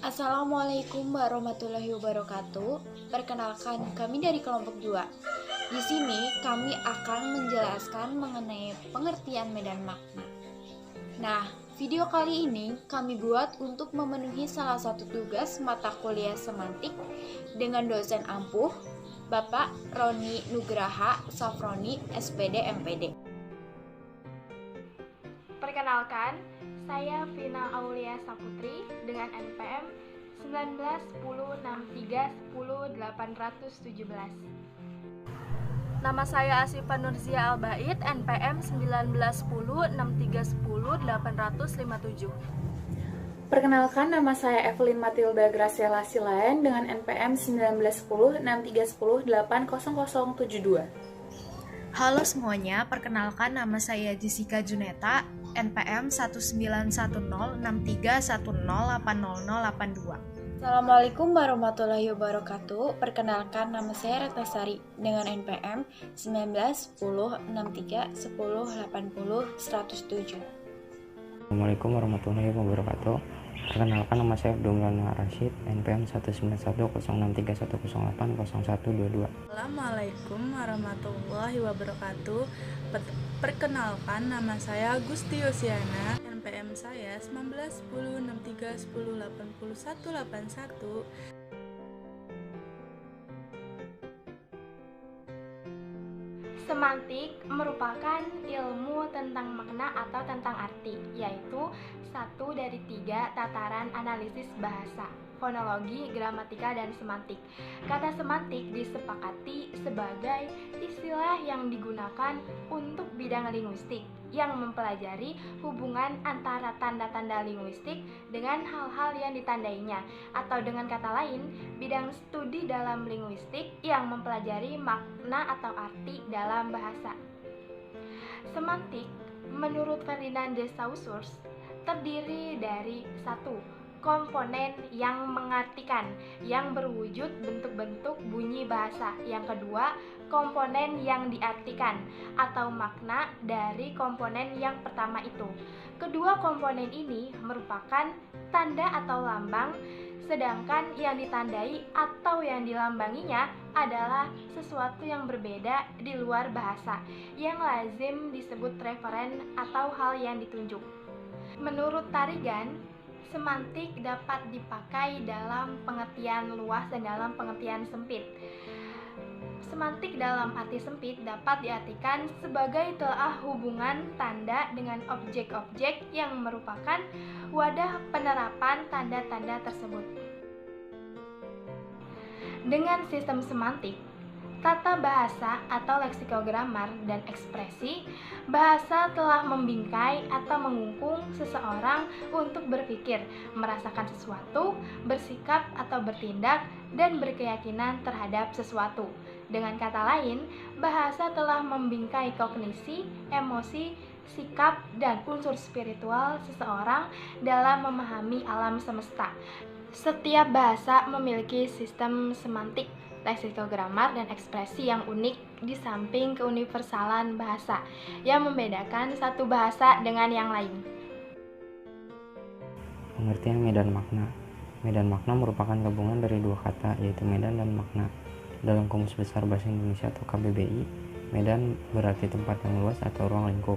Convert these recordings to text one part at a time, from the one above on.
Assalamualaikum warahmatullahi wabarakatuh. Perkenalkan, kami dari kelompok 2. Di sini kami akan menjelaskan mengenai pengertian medan makna. Nah, video kali ini kami buat untuk memenuhi salah satu tugas mata kuliah semantik dengan dosen ampuh, Bapak Roni Nugraha Safroni, SPD MPD. Perkenalkan, saya Vina Aulia Saputri dengan NPM 191063100817. Nama saya Asifa Nurzia Albaid, NPM 191063100857. Perkenalkan, nama saya Evelyn Matilda Graciela Silaen dengan NPM 191063108072. Halo semuanya, perkenalkan nama saya Jessica Juneta, NPM 191063108082. Assalamualaikum warahmatullahi wabarakatuh. Perkenalkan, nama saya Retnasari dengan NPM 19106310800107. Assalamualaikum warahmatullahi wabarakatuh. Perkenalkan, nama saya Abdullah Rashid, NPM 19106310800122. Assalamualaikum warahmatullahi wabarakatuh. Perkenalkan, nama saya Gusti Yosiana, NPM saya 191063108181. Semantik merupakan ilmu tentang makna atau tentang arti, yaitu satu dari 3 tataran analisis bahasa: fonologi, gramatika, dan semantik. Kata semantik disepakati sebagai istilah yang digunakan untuk bidang linguistik yang mempelajari hubungan antara tanda-tanda linguistik dengan hal-hal yang ditandainya, atau dengan kata lain, bidang studi dalam linguistik yang mempelajari makna atau arti dalam bahasa. Semantik, menurut Ferdinand de Saussure, terdiri dari 1. Komponen yang mengartikan, yang berwujud bentuk-bentuk bunyi bahasa. Yang kedua, komponen yang diartikan atau makna dari komponen yang pertama itu. Kedua komponen ini merupakan tanda atau lambang, sedangkan yang ditandai atau yang dilambanginya adalah sesuatu yang berbeda di luar bahasa, yang lazim disebut referen atau hal yang ditunjuk. Menurut Tarigan, semantik dapat dipakai dalam pengertian luas dan dalam pengertian sempit. Semantik dalam arti sempit dapat diartikan sebagai telaah hubungan tanda dengan objek-objek yang merupakan wadah penerapan tanda-tanda tersebut. Dengan sistem semantik, tata bahasa atau leksikogramar dan ekspresi, bahasa telah membingkai atau mengungkung seseorang untuk berpikir, merasakan sesuatu, bersikap atau bertindak, dan berkeyakinan terhadap sesuatu. Dengan kata lain, bahasa telah membingkai kognisi, emosi, sikap, dan unsur spiritual seseorang dalam memahami alam semesta. Setiap bahasa memiliki sistem semantik, leksikogramar, dan ekspresi yang unik di samping keuniversalan bahasa yang membedakan satu bahasa dengan yang lain. Pengertian medan makna. Medan makna merupakan gabungan dari 2 kata, yaitu medan dan makna. Dalam Kamus Besar Bahasa Indonesia atau KBBI, medan berarti tempat yang luas atau ruang lingkup,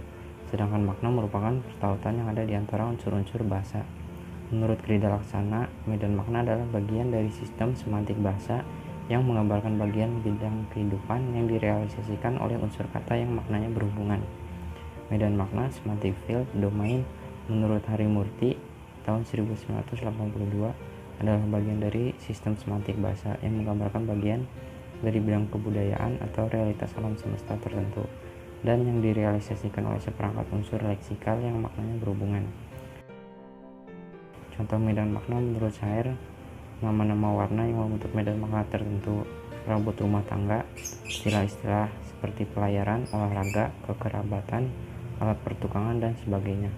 sedangkan makna merupakan pertautan yang ada di antara unsur-unsur bahasa. Menurut Grida Laksana, medan makna adalah bagian dari sistem semantik bahasa yang menggambarkan bagian bidang kehidupan yang direalisasikan oleh unsur kata yang maknanya berhubungan. Medan makna semantic field domain menurut Harimurti tahun 1982 adalah bagian dari sistem semantik bahasa yang menggambarkan bagian dari bidang kebudayaan atau realitas alam semesta tertentu dan yang direalisasikan oleh seperangkat unsur leksikal yang maknanya berhubungan. Contoh medan makna menurut Sair: nama-nama warna yang membentuk medan makna tertentu, rambut rumah tangga, istilah-istilah seperti pelayaran, olahraga, kekerabatan, alat pertukangan, dan sebagainya.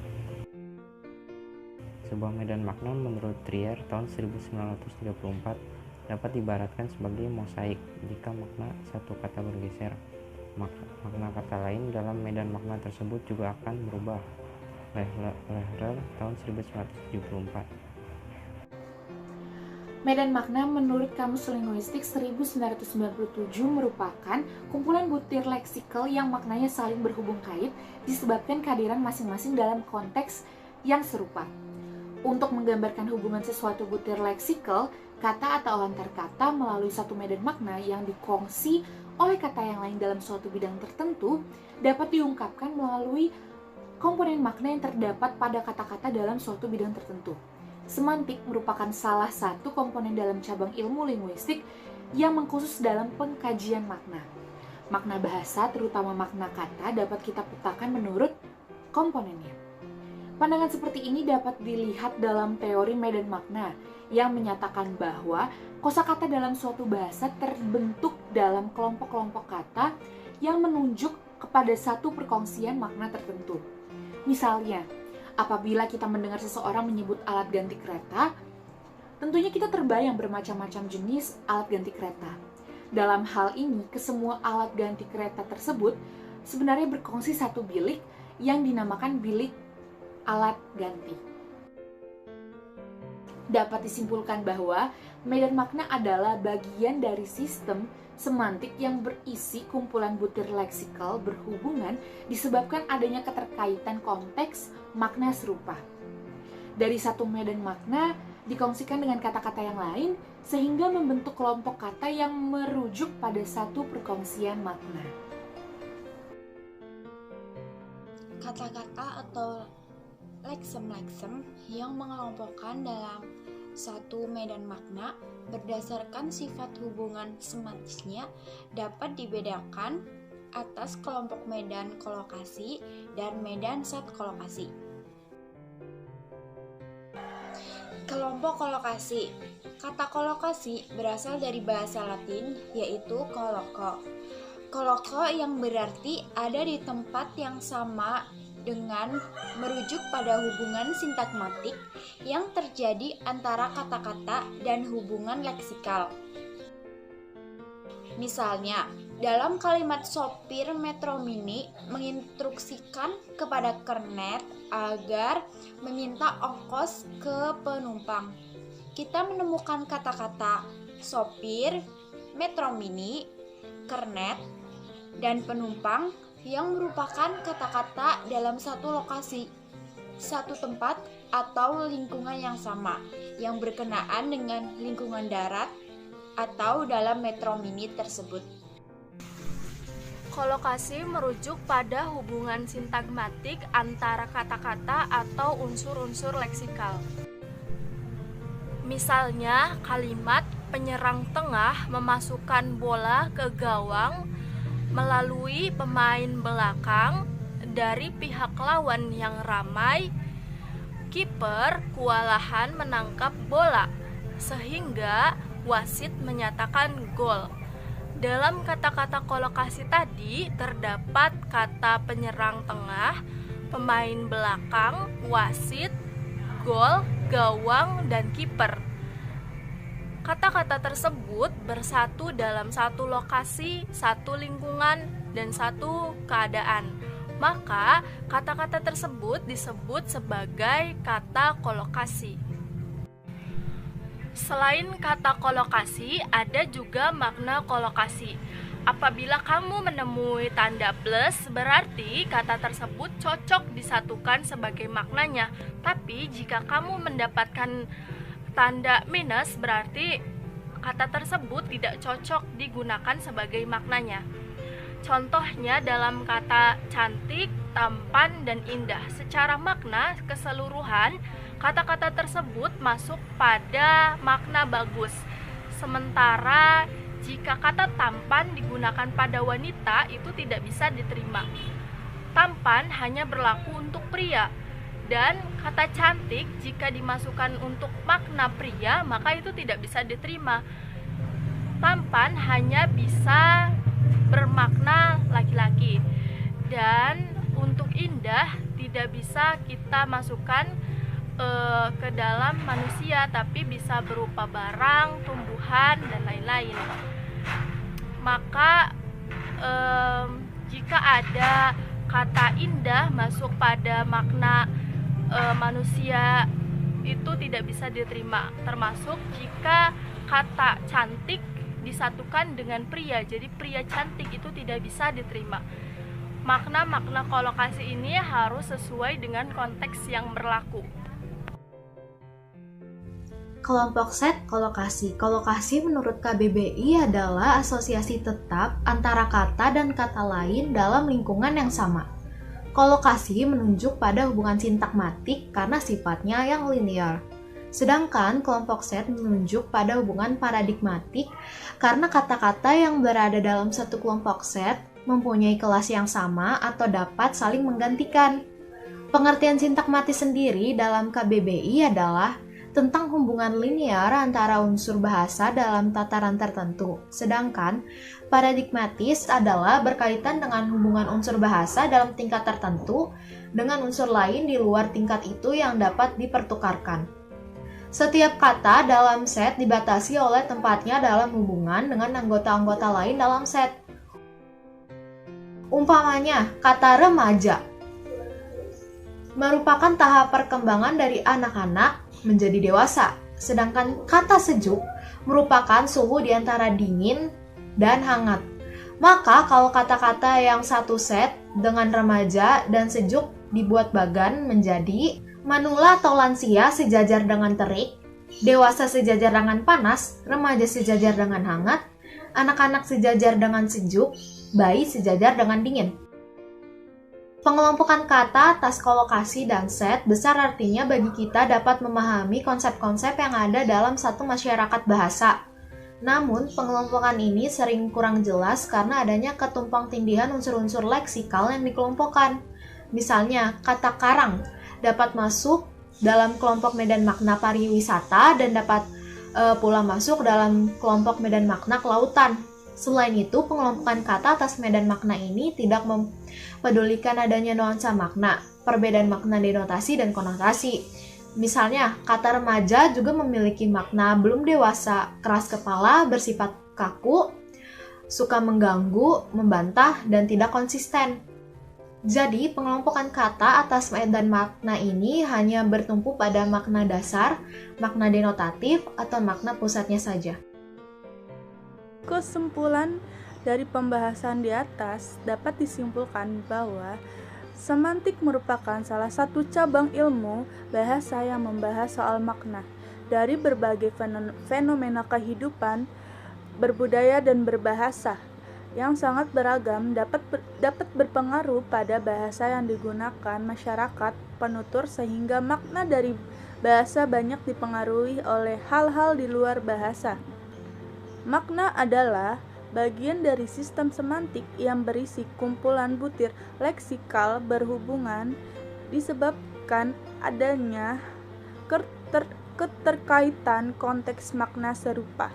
Sebuah medan makna menurut Trier tahun 1934 dapat diibaratkan sebagai mosaik jika makna satu kata bergeser. Makna kata lain dalam medan makna tersebut juga akan berubah. Lehrer tahun 1974. Medan makna menurut Kamus Linguistik 1997 merupakan kumpulan butir leksikal yang maknanya saling berhubung kait disebabkan kehadiran masing-masing dalam konteks yang serupa. Untuk menggambarkan hubungan sesuatu butir leksikal, kata atau antar kata melalui satu medan makna yang dikongsi oleh kata yang lain dalam suatu bidang tertentu dapat diungkapkan melalui komponen makna yang terdapat pada kata-kata dalam suatu bidang tertentu. Semantik merupakan salah satu komponen dalam cabang ilmu linguistik yang mengkhusus dalam pengkajian makna. Makna bahasa, terutama makna kata, dapat kita petakan menurut komponennya. Pandangan seperti ini dapat dilihat dalam teori medan makna yang menyatakan bahwa kosakata dalam suatu bahasa terbentuk dalam kelompok-kelompok kata yang menunjuk kepada satu perkongsian makna tertentu. Misalnya, apabila kita mendengar seseorang menyebut alat ganti kereta, tentunya kita terbayang bermacam-macam jenis alat ganti kereta. Dalam hal ini, kesemua alat ganti kereta tersebut sebenarnya berkongsi satu bilik yang dinamakan bilik alat ganti. Dapat disimpulkan bahwa medan makna adalah bagian dari sistem semantik yang berisi kumpulan butir leksikal berhubungan disebabkan adanya keterkaitan konteks makna serupa. Dari satu medan makna dikongsikan dengan kata-kata yang lain sehingga membentuk kelompok kata yang merujuk pada satu perkongsian makna. Kata-kata atau leksem-leksem yang mengelompokkan dalam satu medan makna berdasarkan sifat hubungan semantiknya dapat dibedakan atas kelompok medan kolokasi dan medan subkolokasi. Kelompok kolokasi. Kata kolokasi berasal dari bahasa Latin yaitu koloko. Koloko yang berarti ada di tempat yang sama dengan merujuk pada hubungan sintakmatik yang terjadi antara kata-kata dan hubungan leksikal. Misalnya, dalam kalimat sopir Metro Mini menginstruksikan kepada kernet agar meminta ongkos ke penumpang. Kita menemukan kata-kata sopir, Metro Mini, kernet, dan penumpang yang merupakan kata-kata dalam satu lokasi, satu tempat atau lingkungan yang sama, yang berkenaan dengan lingkungan darat atau dalam Metro Mini tersebut. Kolokasi merujuk pada hubungan sintagmatik antara kata-kata atau unsur-unsur leksikal. Misalnya, kalimat penyerang tengah memasukkan bola ke gawang melalui pemain belakang dari pihak lawan yang ramai. Kiper kewalahan menangkap bola sehingga wasit menyatakan gol. Dalam kata-kata kolokasi tadi terdapat kata penyerang tengah, pemain belakang, wasit, gol, gawang, dan kiper. Kata-kata tersebut bersatu dalam satu lokasi, satu lingkungan, dan satu keadaan. Maka, kata-kata tersebut disebut sebagai kata kolokasi. Selain kata kolokasi, ada juga makna kolokasi. Apabila kamu menemui tanda plus, berarti kata tersebut cocok disatukan sebagai maknanya. Tapi, jika kamu mendapatkan tanda minus, berarti kata tersebut tidak cocok digunakan sebagai maknanya. Contohnya dalam kata cantik, tampan, dan indah. Secara makna keseluruhan, kata-kata tersebut masuk pada makna bagus. Sementara jika kata tampan digunakan pada wanita, itu tidak bisa diterima. Tampan hanya berlaku untuk pria. Dan kata cantik jika dimasukkan untuk makna pria, maka itu tidak bisa diterima. Tampan hanya bisa bermakna laki-laki. Dan untuk indah tidak bisa kita masukkan ke dalam manusia, tapi bisa berupa barang, tumbuhan, dan lain-lain. Maka jika ada kata indah masuk pada makna manusia itu tidak bisa diterima, termasuk jika kata cantik disatukan dengan pria, jadi pria cantik itu tidak bisa diterima. Makna-makna kolokasi ini harus sesuai dengan konteks yang berlaku. Kelompok set kolokasi. Kolokasi menurut KBBI adalah asosiasi tetap antara kata dan kata lain dalam lingkungan yang sama. Kolokasi menunjuk pada hubungan sintakmatik karena sifatnya yang linear. Sedangkan kelompok set menunjuk pada hubungan paradigmatik karena kata-kata yang berada dalam satu kelompok set mempunyai kelas yang sama atau dapat saling menggantikan. Pengertian sintakmatis sendiri dalam KBBI adalah tentang hubungan linear antara unsur bahasa dalam tataran tertentu. Sedangkan paradigmatis adalah berkaitan dengan hubungan unsur bahasa dalam tingkat tertentu dengan unsur lain di luar tingkat itu yang dapat dipertukarkan. Setiap kata dalam set dibatasi oleh tempatnya dalam hubungan dengan anggota-anggota lain dalam set. Umpamanya, kata remaja merupakan tahap perkembangan dari anak-anak menjadi dewasa, sedangkan kata sejuk merupakan suhu di antara dingin dan hangat. Maka kalau kata-kata yang satu set dengan remaja dan sejuk dibuat bagan menjadi manula atau lansia sejajar dengan terik, dewasa sejajar dengan panas, remaja sejajar dengan hangat, anak-anak sejajar dengan sejuk, bayi sejajar dengan dingin. Pengelompokan kata atas kolokasi dan set besar artinya bagi kita dapat memahami konsep-konsep yang ada dalam satu masyarakat bahasa. Namun, pengelompokan ini sering kurang jelas karena adanya ketumpang tindihan unsur-unsur leksikal yang dikelompokkan. Misalnya, kata karang dapat masuk dalam kelompok medan makna pariwisata dan dapat pula masuk dalam kelompok medan makna kelautan. Selain itu, pengelompokan kata atas medan makna ini tidak mempedulikan adanya nuansa makna, perbedaan makna denotasi dan konotasi. Misalnya, kata remaja juga memiliki makna belum dewasa, keras kepala, bersifat kaku, suka mengganggu, membantah, dan tidak konsisten. Jadi, pengelompokan kata atas medan makna ini hanya bertumpu pada makna dasar, makna denotatif, atau makna pusatnya saja. Kesimpulan dari pembahasan di atas dapat disimpulkan bahwa semantik merupakan salah satu cabang ilmu bahasa yang membahas soal makna dari berbagai fenomena kehidupan, berbudaya dan berbahasa yang sangat beragam dapat berpengaruh pada bahasa yang digunakan masyarakat penutur sehingga makna dari bahasa banyak dipengaruhi oleh hal-hal di luar bahasa. Makna adalah bagian dari sistem semantik yang berisi kumpulan butir leksikal berhubungan disebabkan adanya keterkaitan konteks makna serupa.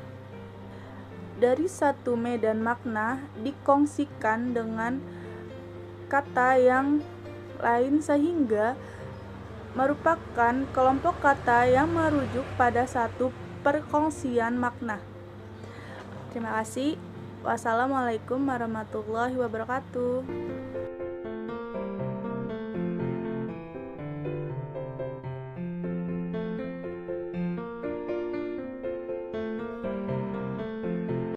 Dari satu medan makna dikongsikan dengan kata yang lain sehingga merupakan kelompok kata yang merujuk pada satu perkongsian makna. Terima kasih. Wassalamualaikum warahmatullahi wabarakatuh.